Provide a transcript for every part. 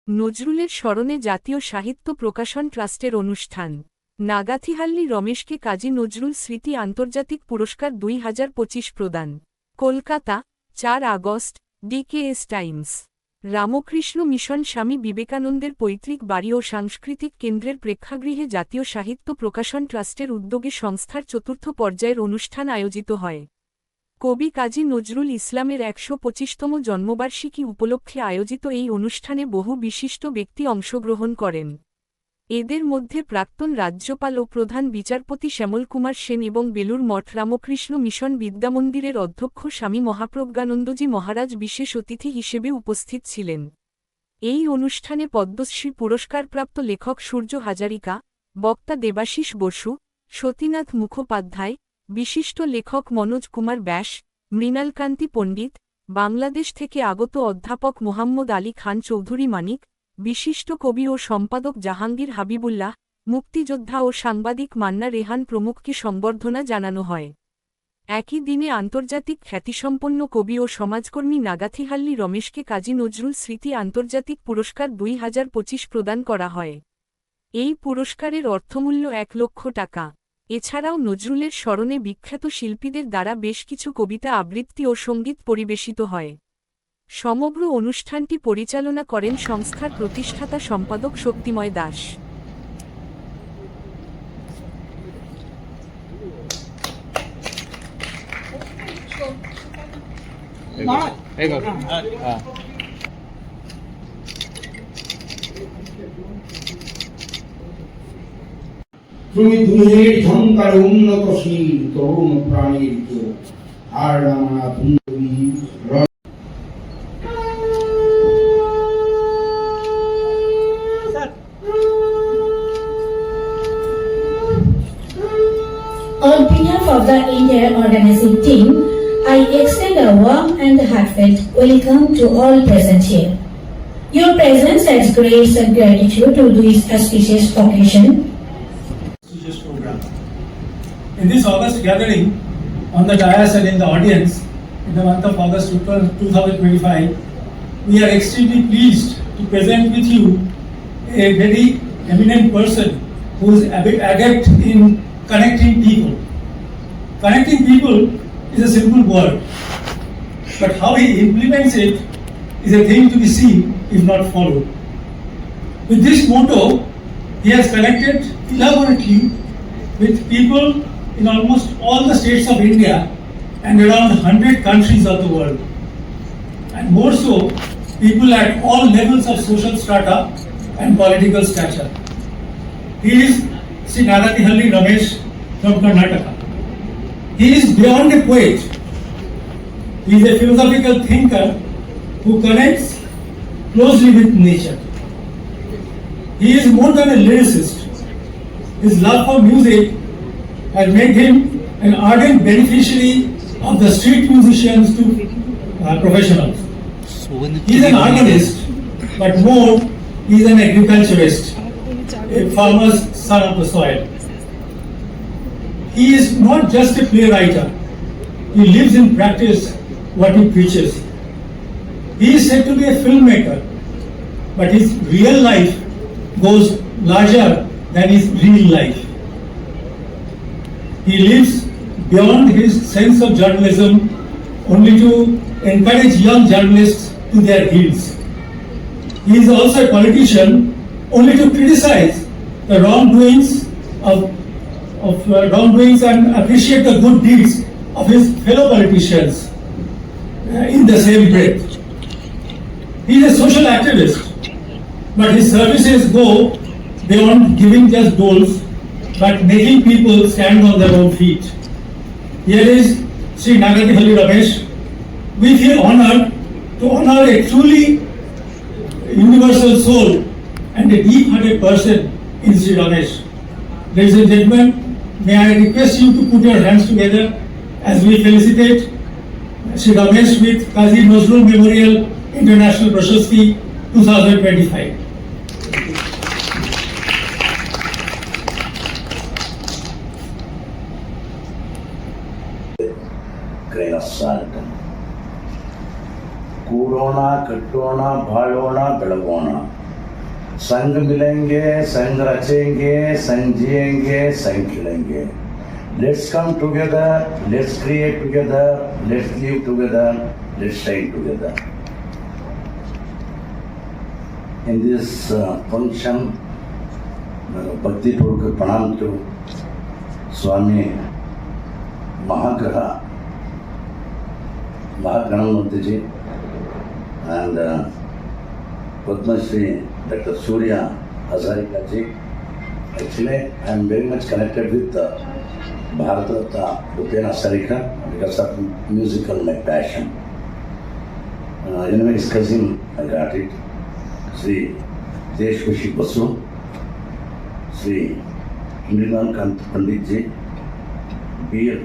নজরুলের স্মরণে জাতীয় সাহিত্য প্রকাশন ট্রাস্টের অনুষ্ঠান। নাগাথিহাল্লি রমেশকে কাজী নজরুল স্মৃতি আন্তর্জাতিক পুরস্কার 2025 প্রদান। Kolkata, 4 August. ডিকেএস Times. Ramakrishna mission স্বামী বিবেকানন্দের পৈতৃক বাড়ি ও সাংস্কৃতিক কেন্দ্রের প্রেক্ষাগৃহে জাতীয় সাহিত্য প্রকাশন ট্রাস্টের উদ্যোগে সংস্থার চতুর্থ পর্যায়ের অনুষ্ঠান আয়োজিত হয়। কবি কাজী নজরুল ইসলামের 125তম জন্মবার্ষিকী উপলক্ষে আয়োজিত এই অনুষ্ঠানে বহু বিশিষ্ট ব্যক্তি অংশগ্রহণ করেন। এদের মধ্যে প্রাক্তন রাজ্যপাল ও প্রধান বিচারপতি শ্যামল কুমার সেন এবং বেলুর মঠ রামকৃষ্ণ মিশন বিদ্যামন্দিরের অধ্যক্ষ স্বামী মহাপ্রজ্ঞানন্দজি মহারাজ বিশেষ অতিথি হিসেবে উপস্থিত ছিলেন। এই অনুষ্ঠানে পদ্মশ্রী পুরস্কারপ্রাপ্ত লেখক সূর্য হাজারিকা, বক্তা দেবাশিস বসু, সতীনাথ মুখোপাধ্যায়, বিশিষ্ট লেখক মনোজ কুমার ব্যাস, মৃণালকান্তি পণ্ডিত, বাংলাদেশ থেকে আগত অধ্যাপক মোহাম্মদ আলী খান চৌধুরী মানিক, বিশিষ্ট কবি ও সম্পাদক জাহাঙ্গীর হাবিবুল্লাহ, মুক্তিযোদ্ধা ও সাংবাদিক মান্না রেহান প্রমুখকে সংবর্ধনা জানানো হয়। একই দিনে আন্তর্জাতিক খ্যাতিসম্পন্ন কবি ও সমাজকর্মী নাগাথিহাল্লি রমেশকে কাজী নজরুল স্মৃতি আন্তর্জাতিক পুরস্কার 2025 প্রদান করা হয়। এই পুরস্কারের অর্থমূল্য 1 লক্ষ টাকা। এছাড়াও নজরুলের স্মরণে বিখ্যাত শিল্পীদের দ্বারা বেশ কিছু কবিতা আবৃত্তি ও সঙ্গীত পরিবেশিত হয়। সমগ্র অনুষ্ঠানটি পরিচালনা করেন সংস্থার প্রতিষ্ঠাতা সম্পাদক শক্তিময় দাস। তুমি দুনিয়ার ঝংকার উন্নতশীল তরুণ প্রাণীর চোখ আর নানা সুন্দরী On behalf of the India organizing team, I extend a warm and heartfelt welcome to all present here. Your presence adds grace and gratitude to this auspicious occasion. Program. In this August gathering, on the dais and in the audience, in the month of August 2025, we are extremely pleased to present with you a very eminent person who is adept in connecting people. Connecting people is a simple word, but how he implements it is a thing to be seen if not followed. With this motto, he has connected elaborately with people in almost all the states of India and around 100 countries of the world. And more so, people at all levels of social strata and political stature. He is Sri Nagathihalli Ramesh from Karnataka. He is beyond a poet. He is a philosophical thinker who connects closely with nature. He is more than a lyricist. His love for music has made him an ardent beneficiary of the street musicians to professionals. He is an organist, but more, he is an agriculturist, a farmer's son of the soil. He is not just a playwright. He lives in practice what he preaches. He is said to be a filmmaker, but his real life goes larger than his real life. He lives beyond his sense of journalism only to encourage young journalists to their heels. He is also a politician only to criticize the wrongdoings and appreciate the good deeds of his fellow politicians in the same breath. He is a social activist, but his services go beyond giving just doles, but making people stand on their own feet. Here is Sri Nagathihalli Ramesh. We feel honored to honor a truly universal soul and a deep-hearted person in Sri Ramesh. Ladies and gentlemen, may I request you to put your hands together as we felicitate Sri Ramesh with Kazi Nazrul Memorial International Prashasti 2025. ಕೂಡೋಣ ಕಟ್ಟೋಣ ಬಾಳೋಣ ಬೆಳಗೋಣ संग मिलेंगे, संग रचेंगे, संग जिएंगे, संग खिलेंगे. Let's come together, let's create together, let's live together, let's shine together. In this function, Bhakti Purvak Pranam to Swami Mahaganamurti ji and Padma Shri Dr. Surya Hazarika ji. Actually, I am very much connected with Bharat Ratna Bhupena Hazarika because of musical my passion. Anyway, his cousin, I got it. Sri Deshvashi Basu, Sri Indranand Pandit ji, Veer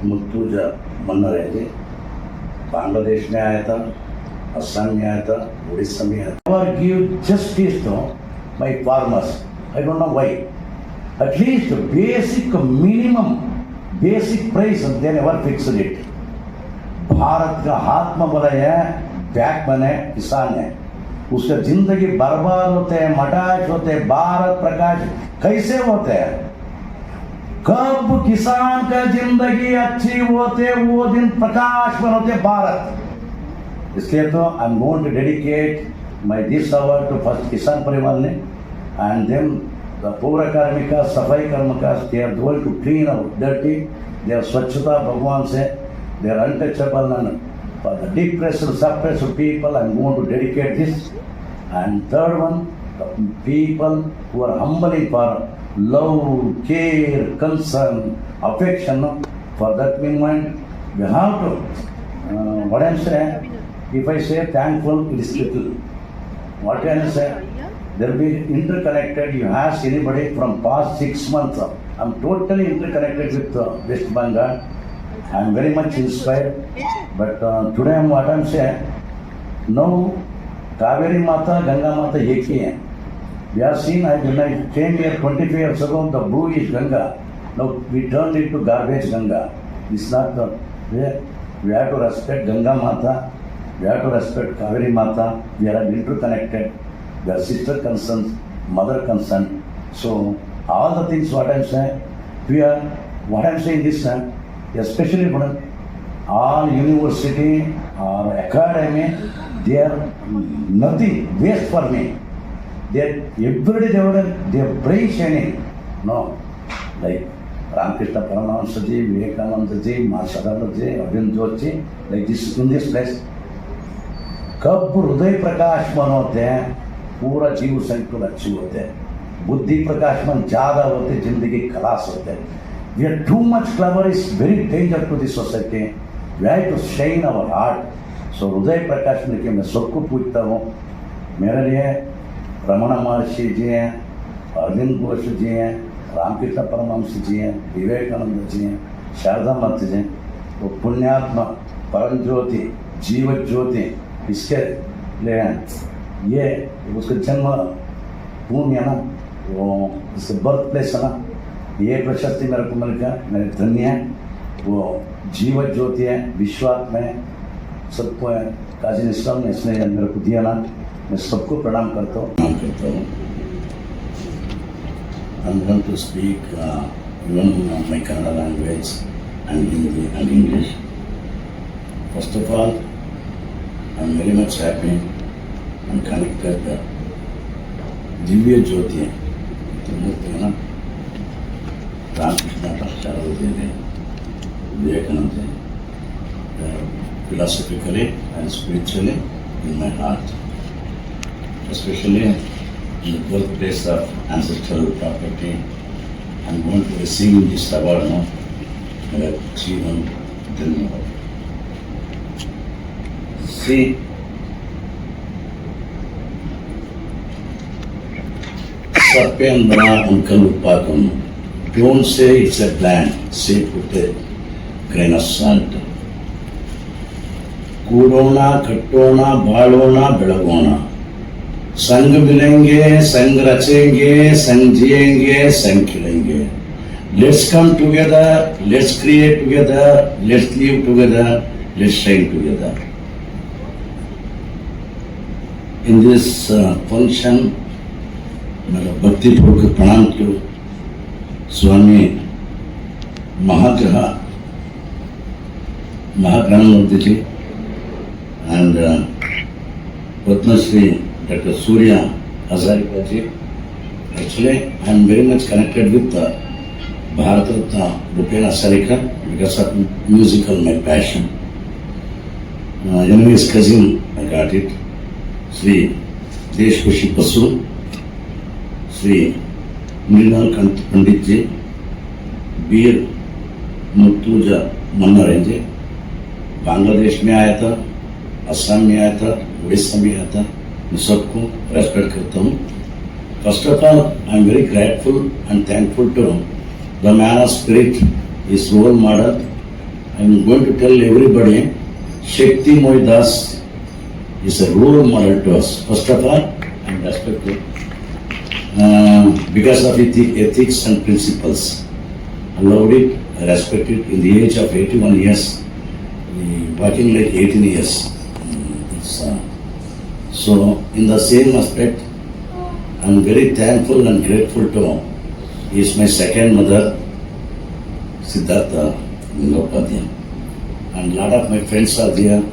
Murtuza Mannare ji, Bangladesh में आया था, असम में आया था, उड़ीसा में आया था. Never give justice to my farmers. I don't know why. At least basic minimum, basic price they never fixed it. Bharat का आत्मबल है, बैकबोन है, किसान है. उसका जिंदगी बर्बाद होते हैं, मटाज होते हैं, भारत प्रकाश कैसे होते हैं? कब किसान का जिंदगी अच्छी होते वो दिन प्रकाश बन होते भारत. इसलिए तो I am going to dedicate my this award to first किसान परिवार ने and then the pourakarmika सफाई कर्मका they are going to clean out dirty. They are स्वच्छता भगवान से they are untouchable and for the depressed, suppressed people, I am going to dedicate this. And third one, the people who are humbling for love, care, concern, affection. For that meanwhile, we have to, what I am saying, if I say thankful, it is little. What can I say? There will be interconnected. You ask anybody from past 6 months, I am totally interconnected with West Bengal. I am very much inspired, but today what I am saying, now Kaveri Mata, Ganga Mata एक ही हैं. We have seen, when I came here 25 years ago, the bluish Ganga. Now we turned it to garbage Ganga. It's not the way. We have to respect Ganga Mata. We have to respect Kaveri Mata. We are interconnected. We are sister concerns, mother concern. So all the things what I am saying, we are what I am saying this time. Especially for all university or academy, they are nothing waste for me. They are every day they are brain shining. No, like Ramakrishna Paramahansa ji, Vivekananda ji, Mahasadatta ji, Arvind Joshi, like this in this place. कब हृदय प्रकाशमान होते हैं, पूरा जीव संकुल अच्छे होते हैं. बुद्धि प्रकाशमान ज्यादा होते, जिंदगी खलास होते हैं. We are too much clever is very danger to the society. We have to shine our heart. So हृदय प्रकाश में मैं सबको पूछता हूँ. मेरे लिए रमण महर्षि जी हैं, अरविंद घोष जी हैं, रामकृष्ण परमहंस जी हैं, विवेकानंद जी हैं, शारदा माता जी हैं. वो पुण्यात्मा परम ज्योति जीव ज्योति इसके लिए ये उसका जन्म भूमि है ना, वो इसका बर्थ प्लेस है ना. ये प्रशस्ति मेरे को मिल गया, मेरे धन्य है. वो जीव ज्योति है, विश्वात्मा है, सबको है. काजी निष्ठाम ने इसने मेरे को दिया ना, मैं सबको प्रणाम करता हूँ. I'm going to speak even my Kannada language and Hindi and English. First of all, I'm very much happy and connected. Divya ज्योति है, मूर्ति है ना, रामकृष्ण शारदा जी ने, Vivekananda ji, philosophically and spiritually in my heart, especially in the birthplace of ancestral property. I'm going to receive this award now. Jeevan Dhanyavad. See, Sarpendra Uncle Upakam. Don't say it's a plan, say put a grain of salt. ಕೂಡೋಣ ಕಟ್ಟೋಣ ಬಾಳೋಣ ಬೆಳಗೋಣ संग मिलेंगे संग रचेंगे संग जिएंगे संग खिलेंगे. Let's come together, let's create together, let's live together, let's shine together. In this function, मेरा भक्तिपूर्वक प्रणाम करो स्वामी महाग्रहानंद जी and Padma Shri Dr. Surya Hazarika ji. Actually, I am very much connected with Bharat Ratna Bhupena Hasarika because of musical, my passion. Anyways, cousin, I got it. Sri Deshkoshi Basu, Sri Mrinal Kant Pandit ji, Beer Murtuja Mannaran ji. Bangladesh में आया था, असम में आया था, उड़ीसा में आया था. मैं सबको रेस्पेक्ट करता हूँ. First of all I am very grateful and thankful to the man of spirit, is role model. I am going to tell everybody, Shakti Mohi Das is a role model to us. First of all, I am respectful because of ethics and principles. I loved it, I respect it. In the age of 81 years, working like 18 years. So, in the same aspect, I am very thankful and grateful to he is my second mother, Siddhartha Mukhopadhyay. And a lot of my friends are there,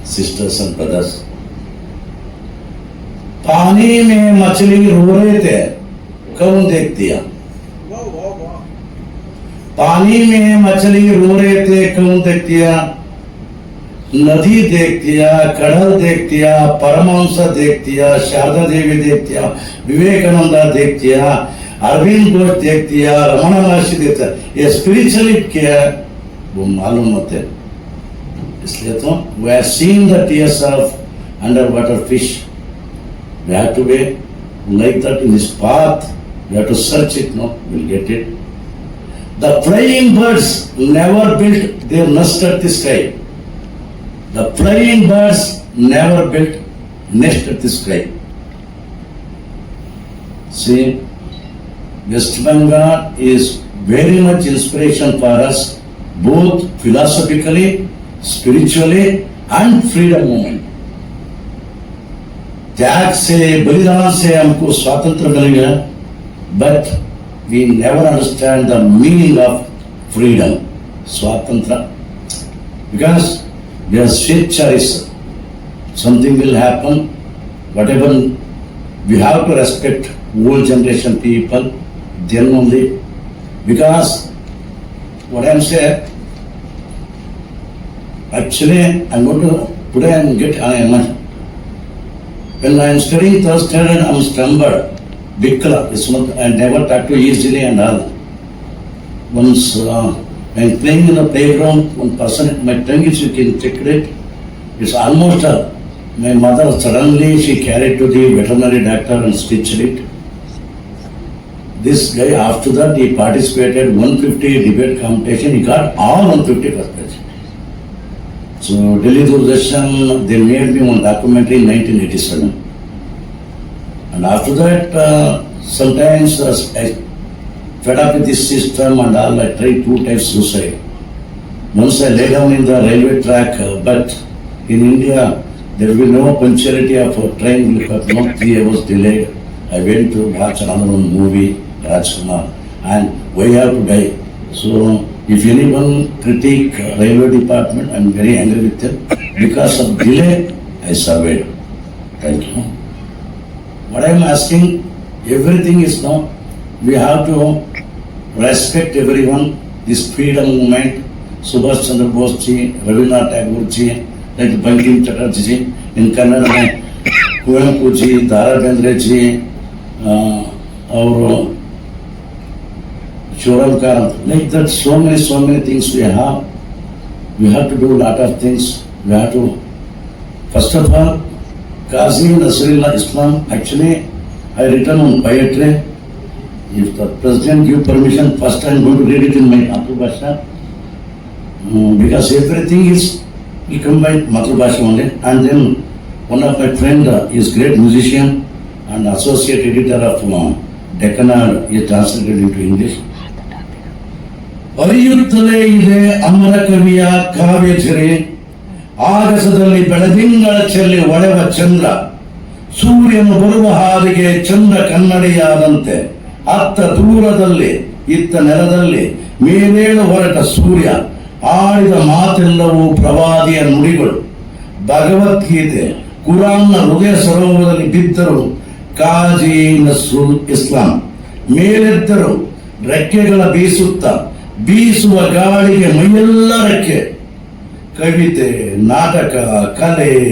sisters and brothers. पानी में मछली रो रहे थे, कौन देख दिया? पानी में मछली रो रहे थे, कौन देख दिया? नदी देख दिया, कड़ल देख दिया, परमहंस देख दिया, शारदा देवी देख दिया, विवेकानंदा देख दिया, अरविंद घोष देख दिया, रमण महर्षि देख दिया. ये स्पिरिचुअली क्या है वो मालूम होते हैं. इसलिए तो we are seeing the tears of underwater fish. We have to be like that in this path. We have to search it. No, we'll get it. The flying birds never built their nest at the sky. The flying birds never built nest at the sky. See, West Bengal is very much inspiration for us, both philosophically, spiritually, and freedom movement. त्याग से, बलिदान से हमको स्वातंत्र मिलेगा, but we never understand the meaning of freedom, swatantra, because we are switcheries. Something will happen, whatever, we have to respect old generation people, then only, because what I am saying, actually I am going to, today I am get, when I am studying third standard, I am stumbled. Bikla, it's not, I never talk to easily and all. Once when playing in the playground, one person, my tongue is, you can check it, it's almost my mother suddenly she carried to the veterinary doctor and stitched it. This guy, after that, he participated 150 debate competition, he got all 150 first place. So Delhi Doordarshan, they made me one documentary in 1987. And after that, sometimes I fed up with this system and all, I tried 2 times suicide. Once I lay down in the railway track, but in India, there will be no punctuality of a train, because not 3 hours delayed. I went to watch another one movie, Rajkumar, and why I have to die? So, if anyone critique railway department, I am very angry with them. Because of delay, I surveyed. Thank you. What I am asking, everything is now, we have to respect everyone, this freedom movement, Subhash Chandra Bose ji, Rabindranath Tagore ji, like Bankim Chatterjee ji, in Kannada mein Kuvempu ji, Dara Bendre ji, or Shoram Karant, like that, so many things we have. We have to do a lot of things. We have to, first of all, Qazi Nasrullah Islam, actually, I written on poetry. If the president give permission, first I am going to read it in my Matrubhasha. Because everything is, we combine Matrubhasha only. And then one of my friend is great musician and associate editor of Deccan, he translated into English. ಹರಿಯುತ್ತಲೇ ಇದೆ ಅಮರ ಕವಿಯ ಕಾವ್ಯ ಝರಿ, ಆಗಸದಲ್ಲಿ ಬೆಳದಿಂಗಳ ಚೆಲ್ಲಿ ಒಳೆವ ಚಂದ್ರ, ಸೂರ್ಯನು ಬರುವ ಹಾದಿಗೆ ಚಂದ ಕನ್ನಡಿಯಾದಂತೆ ಅತ್ತ ದೂರದಲ್ಲಿ ಇತ್ತ ನೆಲದಲ್ಲಿ ಮೇಲೇಳು ಹೊರಟ ಸೂರ್ಯ ಆಡಿದ ಮಾತೆಲ್ಲವೂ ಪ್ರವಾದಿಯ ನುಡಿಗಳು. ಭಗವದ್ಗೀತೆ ಕುರಾನ್ನ ಹೃದಯ ಸರೋವರದಲ್ಲಿ ಬಿದ್ದರು ಕಾಜಿ ನಸ್ರುಲ್ ಇಸ್ಲಾಂ. ಮೇಲೆದ್ದರು ರೆಕ್ಕೆಗಳ ಬೀಸುತ್ತ ಬೀಸುವ ಗಾಳಿಗೆ ಮೈಯೆಲ್ಲ ರೆಕ್ಕೆ. ಕವಿತೆ, ನಾಟಕ, ಕಲೆ,